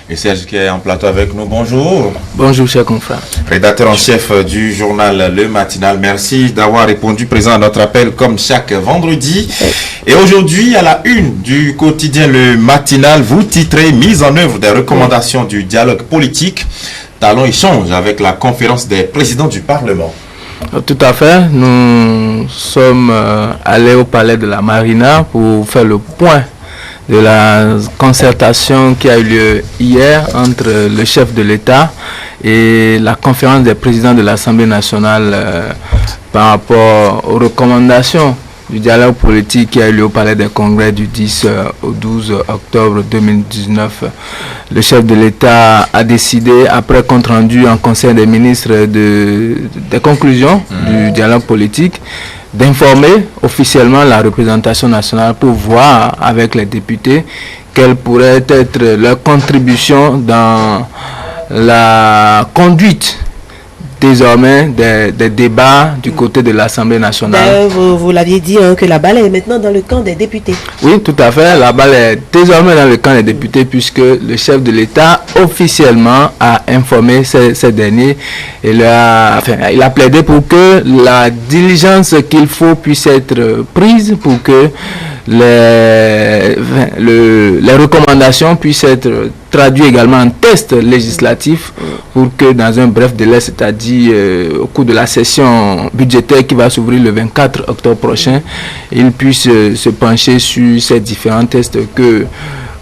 Et Serge qui est en plateau avec nous. Bonjour. Bonjour, cher confrère. Rédacteur en chef du journal Le Matinal. Merci d'avoir répondu présent à notre appel comme chaque vendredi. Et aujourd'hui, à la une du quotidien Le Matinal, vous titrez mise en œuvre des recommandations du dialogue politique. Talon échange avec la conférence des présidents du Parlement. Tout à fait. Nous sommes allés au palais de la Marina pour faire le point de la concertation qui a eu lieu hier entre le chef de l'État et la conférence des présidents de l'Assemblée nationale par rapport aux recommandations du dialogue politique qui a eu lieu au palais des congrès du 10 au 12 octobre 2019. Le chef de l'État a décidé, après compte rendu en conseil des ministres des conclusions du dialogue politique, d'informer officiellement la représentation nationale pour voir avec les députés quelle pourrait être leur contribution dans la conduite désormais des débats du côté de l'Assemblée nationale. Vous l'aviez dit que la balle est maintenant dans le camp des députés. Oui, tout à fait. La balle est désormais dans le camp des députés puisque le chef de l'État officiellement a informé ces derniers. Il a plaidé pour que la diligence qu'il faut puisse être prise pour que les recommandations puissent être traduites également en tests législatifs pour que dans un bref délai, c'est-à-dire au cours de la session budgétaire qui va s'ouvrir le 24 octobre prochain, ils puissent se pencher sur ces différents tests que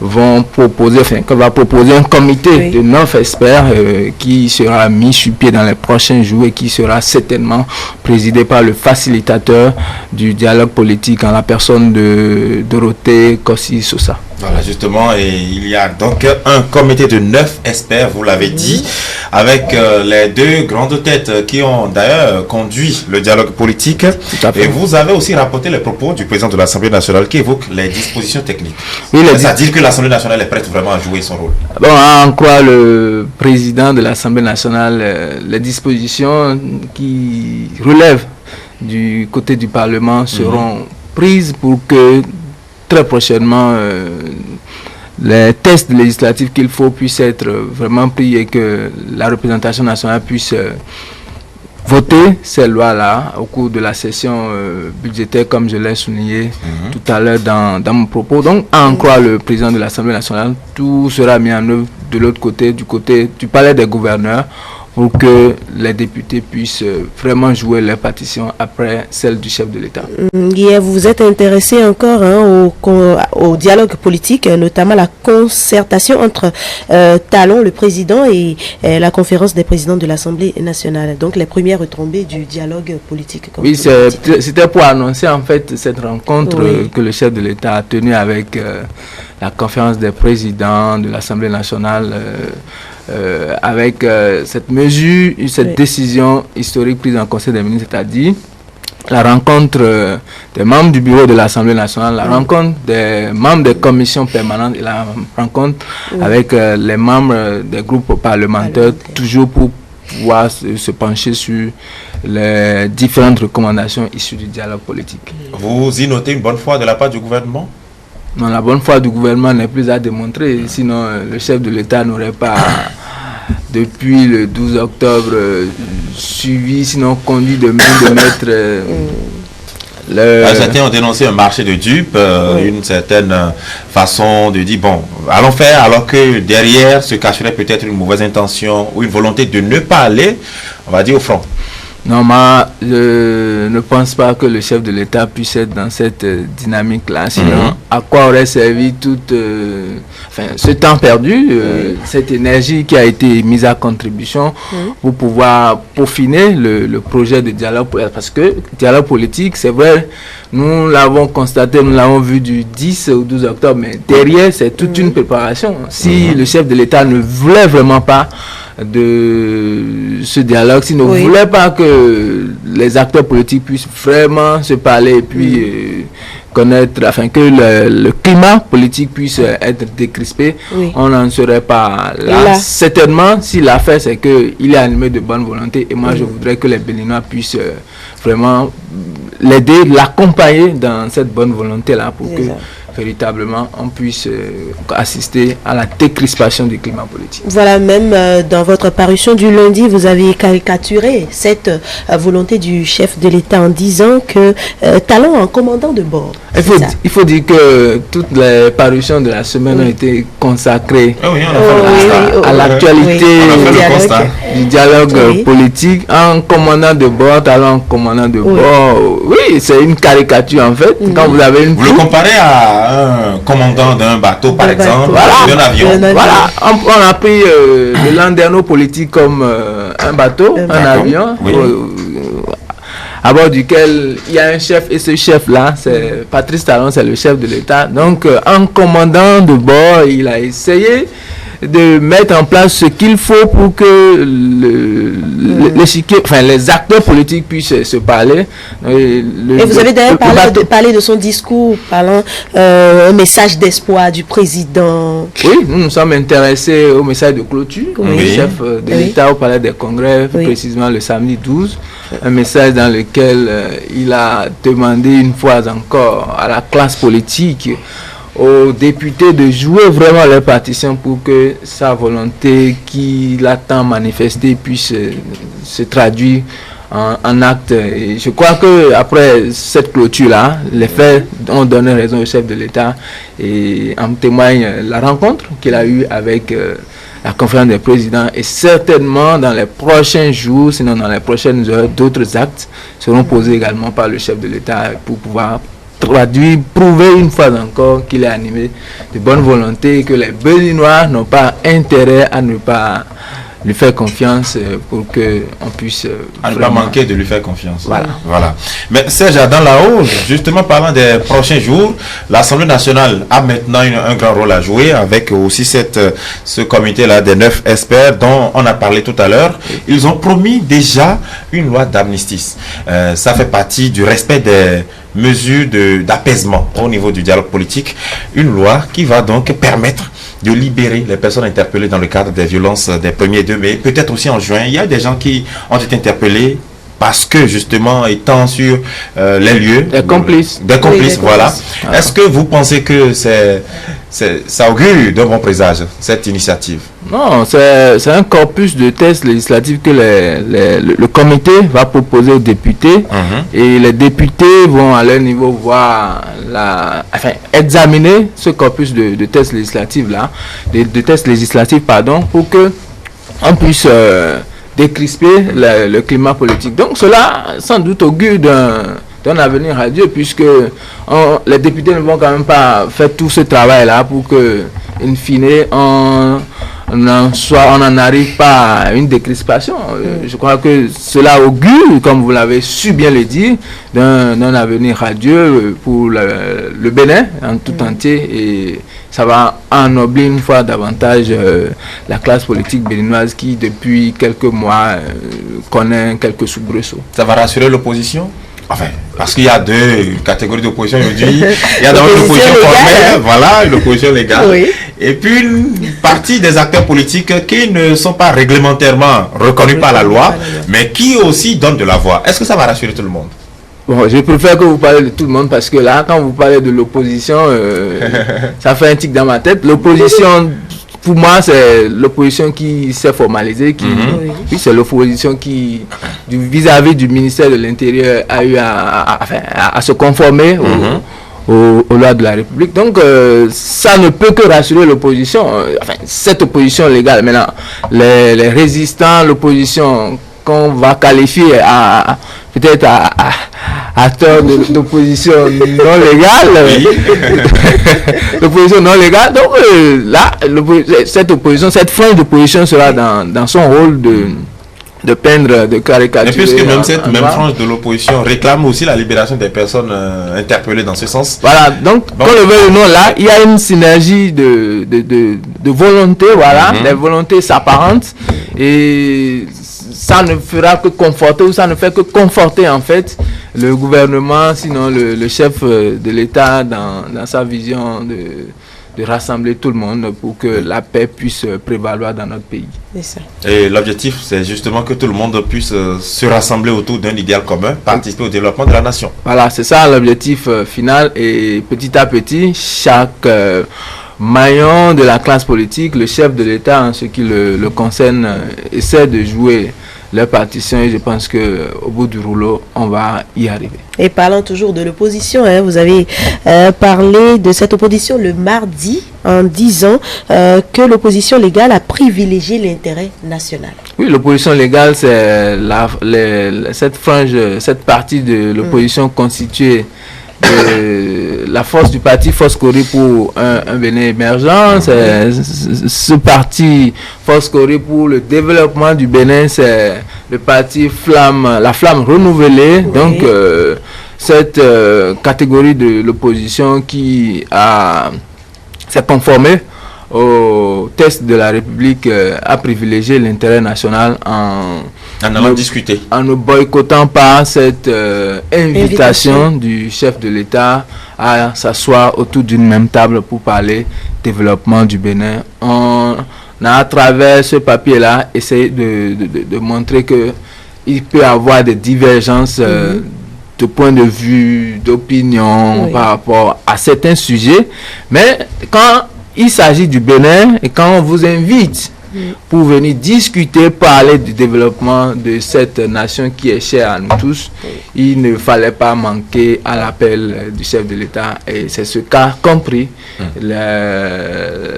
va proposer un comité de 9 experts qui sera mis sur pied dans les prochains jours et qui sera certainement présidé par le facilitateur du dialogue politique en la personne de Dorothée Kossi-Sosa. Voilà, justement, et il y a donc un comité de 9 experts, vous l'avez dit, avec les deux grandes têtes qui ont d'ailleurs conduit le dialogue politique. Et vous avez aussi rapporté les propos du président de l'Assemblée nationale qui évoque les dispositions techniques. Oui, c'est-à-dire que l'Assemblée nationale est prête vraiment à jouer son rôle. Bon, à en croire le président de l'Assemblée nationale, les dispositions qui relèvent du côté du Parlement seront prises pour que très prochainement les tests législatifs qu'il faut puissent être vraiment pris et que la représentation nationale puisse voter ces lois-là au cours de la session budgétaire, comme je l'ai souligné tout à l'heure dans mon propos. Donc, à en croire le président de l'Assemblée nationale, tout sera mis en œuvre de l'autre côté, du côté du palais des gouverneurs, pour que les députés puissent vraiment jouer leur partition après celle du chef de l'État. Hier, vous vous êtes intéressé encore au dialogue politique, notamment la concertation entre Talon, le président, et la conférence des présidents de l'Assemblée nationale. Donc, les premières retombées du dialogue politique. Oui, c'était pour annoncer en fait cette rencontre que le chef de l'État a tenue avec la conférence des présidents de l'Assemblée nationale. Avec cette mesure, cette décision historique prise en Conseil des ministres, c'est-à-dire la rencontre des membres du bureau de l'Assemblée nationale, la rencontre des membres des commissions permanentes et la rencontre avec les membres des groupes parlementaires, toujours pour pouvoir se pencher sur les différentes recommandations issues du dialogue politique. Vous y notez une bonne foi de la part du gouvernement ? Non, la bonne foi du gouvernement n'est plus à démontrer, sinon le chef de l'État n'aurait pas, depuis le 12 octobre, suivi, sinon conduit de main de maître. Certains ont dénoncé un marché de dupes, une certaine façon de dire, bon, allons faire, alors que derrière se cacherait peut-être une mauvaise intention ou une volonté de ne pas aller, on va dire, au front. Non, je ne pense pas que le chef de l'État puisse être dans cette dynamique-là. Sinon, à quoi aurait servi tout ce temps perdu, cette énergie qui a été mise à contribution pour pouvoir peaufiner le projet de dialogue politique. Parce que dialogue politique, c'est vrai, nous l'avons constaté, nous l'avons vu du 10 au 12 octobre, mais derrière, c'est toute une préparation. Si le chef de l'État ne voulait vraiment pas de ce dialogue, s'il ne voulait pas que les acteurs politiques puissent vraiment se parler et puis connaître, afin que le climat politique puisse être décrispé, on n'en serait pas là. Certainement, si l'affaire c'est qu'il est animé de bonne volonté, et moi je voudrais que les Béninois puissent vraiment l'aider, l'accompagner dans cette bonne volonté-là pour que véritablement on puisse assister à la décrispation du climat politique. Voilà, même dans votre parution du lundi, vous avez caricaturé cette volonté du chef de l'État en disant que Talon en commandant de bord. Il faut dire que toutes les parutions de la semaine ont été consacrées à l'actualité du dialogue politique. En commandant de bord, Talon en commandant de bord. Oui, c'est une caricature en fait. Quand vous avez vous le comparez à un commandant d'un bateau par exemple, d'un avion. Voilà, on a pris le landerneau politique comme un bateau, un avion. Oui. À bord duquel il y a un chef, et ce chef-là, c'est Patrice Talon, c'est le chef de l'État. Donc, en commandant de bord, il a essayé de mettre en place ce qu'il faut pour que les acteurs politiques puissent se parler. Et vous avez d'ailleurs parlé de son discours, parlant un message d'espoir du président. Oui, nous nous sommes intéressés au message de clôture du chef de l'État au Palais des Congrès, précisément le samedi 12. Un message dans lequel il a demandé une fois encore à la classe politique, aux députés de jouer vraiment leur partition pour que sa volonté qu'il a tant manifestée puisse se traduire en acte. Et je crois que après cette clôture-là, les faits ont donné raison au chef de l'État et en témoigne la rencontre qu'il a eue avec la conférence des présidents, et certainement dans les prochains jours, sinon dans les prochaines heures, d'autres actes seront posés également par le chef de l'État pour pouvoir traduire, prouver une fois encore qu'il est animé de bonne volonté et que les Béninois n'ont pas intérêt à ne pas lui faire confiance pour qu'on puisse... à ne pas manquer de lui faire confiance. Voilà. Mais Serge, dans la hausse, justement parlant des prochains jours, l'Assemblée nationale a maintenant un grand rôle à jouer avec aussi ce comité-là des 9 experts dont on a parlé tout à l'heure. Ils ont promis déjà une loi d'amnistie. Ça fait partie du respect des mesures d'apaisement au niveau du dialogue politique. Une loi qui va donc permettre de libérer les personnes interpellées dans le cadre des violences des 1er et 2 mai. Peut-être aussi en juin, il y a des gens qui ont été interpellés parce que justement étant sur les lieux... Des complices. Voilà. Est-ce que vous pensez que ça augure d'un bon présage, cette initiative? Non, c'est un corpus de tests législatifs que le comité va proposer aux députés et les députés vont à leur niveau voir examiner ce corpus de tests législatifs là, de tests législatifs pour que on puisse décrisper le climat politique. Donc cela sans doute augure d'un avenir radieux, puisque les députés ne vont quand même pas faire tout ce travail là pour que in fine on n'en arrive pas à une décrispation. Je crois que cela augure, comme vous l'avez su bien le dire, d'un avenir radieux pour le Bénin en tout entier, et ça va ennoblir une fois davantage la classe politique béninoise qui depuis quelques mois connaît quelques soubresauts. Ça va rassurer l'opposition? Enfin, parce qu'il y a deux catégories d'opposition aujourd'hui. Il y a d'abord l'opposition formelle, voilà, l'opposition légale. Oui. Et puis une partie des acteurs politiques qui ne sont pas réglementairement reconnus par la loi, mais qui aussi donnent de la voix. Est-ce que ça va rassurer tout le monde? Bon, je préfère que vous parlez de tout le monde, parce que là, quand vous parlez de l'opposition, ça fait un tic dans ma tête. L'opposition, pour moi, c'est l'opposition qui s'est formalisée, puis c'est l'opposition qui, vis-à-vis du ministère de l'Intérieur, a eu à se conformer aux lois de la République. Donc, ça ne peut que rassurer l'opposition. Cette opposition légale. Maintenant, les résistants, l'opposition qu'on va qualifier peut-être à tort d'opposition non légale. L'opposition non légale. Donc là, cette frange d'opposition sera dans son rôle de peindre, de caricaturer. Et puisque même cette frange de l'opposition réclame aussi la libération des personnes interpellées dans ce sens. Voilà, donc quand le veut ou non, là, il y a une synergie de volonté, voilà, les volontés s'apparentent, et ça ne fera que conforter, ou ça ne fait que conforter en fait le gouvernement, sinon le chef de l'État dans sa vision de rassembler tout le monde pour que la paix puisse prévaloir dans notre pays. C'est ça. Et l'objectif, c'est justement que tout le monde puisse se rassembler autour d'un idéal commun, participer au développement de la nation. Voilà, c'est ça l'objectif final. Et petit à petit, chaque maillon de la classe politique, le chef de l'État en ce qui le concerne, essaie de jouer leur partition, et je pense qu'au bout du rouleau, on va y arriver. Et parlant toujours de l'opposition, vous avez parlé de cette opposition le mardi en disant que l'opposition légale a privilégié l'intérêt national. Oui, l'opposition légale, c'est cette partie de l'opposition constituée de la force du parti Force Corée pour un Bénin émergent. C'est ce parti Force Corée pour le développement du Bénin, c'est le parti la Flamme renouvelée. Oui. Donc cette catégorie de l'opposition qui s'est conformée au test de la République a privilégié l'intérêt national en ne boycottant pas cette invitation du chef de l'État à s'asseoir autour d'une même table pour parler développement du Bénin. On a, à travers ce papier-là, essayé de montrer qu'il peut y avoir des divergences de point de vue, d'opinion par rapport à certains sujets, mais quand il s'agit du Bénin et quand on vous invite pour venir discuter, parler du développement de cette nation qui est chère à nous tous, il ne fallait pas manquer à l'appel du chef de l'État, et c'est ce qu'a compris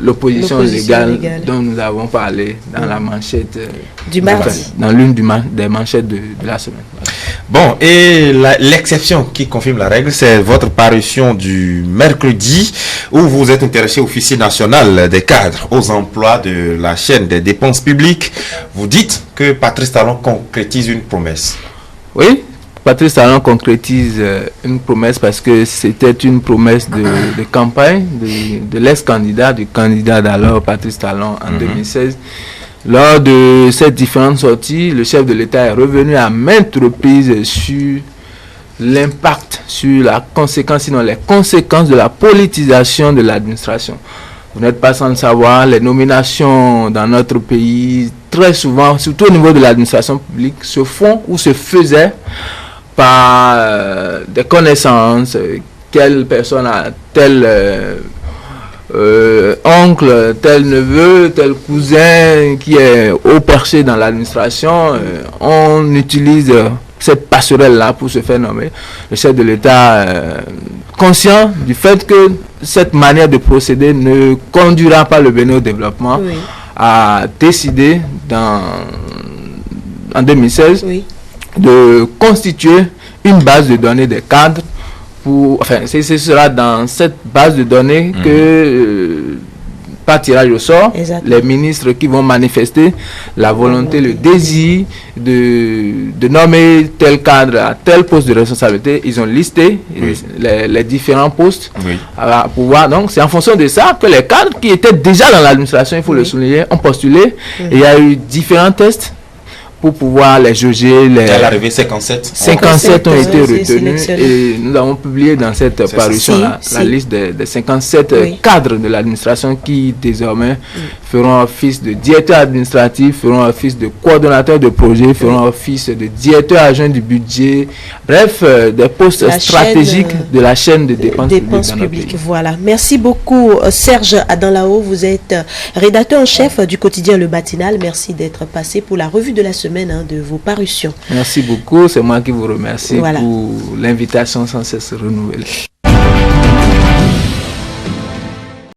l'opposition légale dont nous avons parlé dans la manchette du mardi, dans l'une des manchettes de la semaine. Bon, et l'exception qui confirme la règle, c'est votre parution du mercredi où vous êtes intéressé au Officier national des cadres aux emplois de la chaîne des dépenses publiques. Vous dites que Patrice Talon concrétise une promesse. Oui, Patrice Talon concrétise une promesse parce que c'était une promesse de campagne de l'ex-candidat, du candidat d'alors Patrice Talon en 2016. Lors de ces différentes sorties, le chef de l'État est revenu à maintes reprises sur l'impact, sur la conséquence, sinon les conséquences de la politisation de l'administration. Vous n'êtes pas sans le savoir, les nominations dans notre pays, très souvent, surtout au niveau de l'administration publique, se font ou se faisaient par des connaissances, quelle personne a tel oncle, tel neveu, tel cousin qui est haut perché dans l'administration. On utilise cette passerelle-là pour se faire nommer. Le chef de l'État, conscient du fait que cette manière de procéder ne conduira pas le Bénin au développement, a décidé en 2016 de constituer une base de données des cadres. Ce sera dans cette base de données que, par tirage au sort, les ministres qui vont manifester la volonté, le désir de nommer tel cadre à tel poste de responsabilité, ils ont listé les différents postes à pouvoir. Donc, c'est en fonction de ça que les cadres qui étaient déjà dans l'administration, il faut le souligner, ont postulé. Et il y a eu différents tests pour pouvoir les juger. À l'arrivée, 57 ont été retenus et nous avons publié dans cette parution la liste des 57 cadres de l'administration qui désormais feront office de directeur administratif, feront office de coordonnateur de projet, feront office de directeur adjoint du budget, bref, des postes stratégiques de la chaîne de dépenses publiques. Voilà. Merci beaucoup Serge Adanlao, vous êtes rédacteur en chef du quotidien Le Matinal. Merci d'être passé pour la revue de la semaine de vos parutions. Merci beaucoup, c'est moi qui vous remercie pour l'invitation sans cesse renouvelée.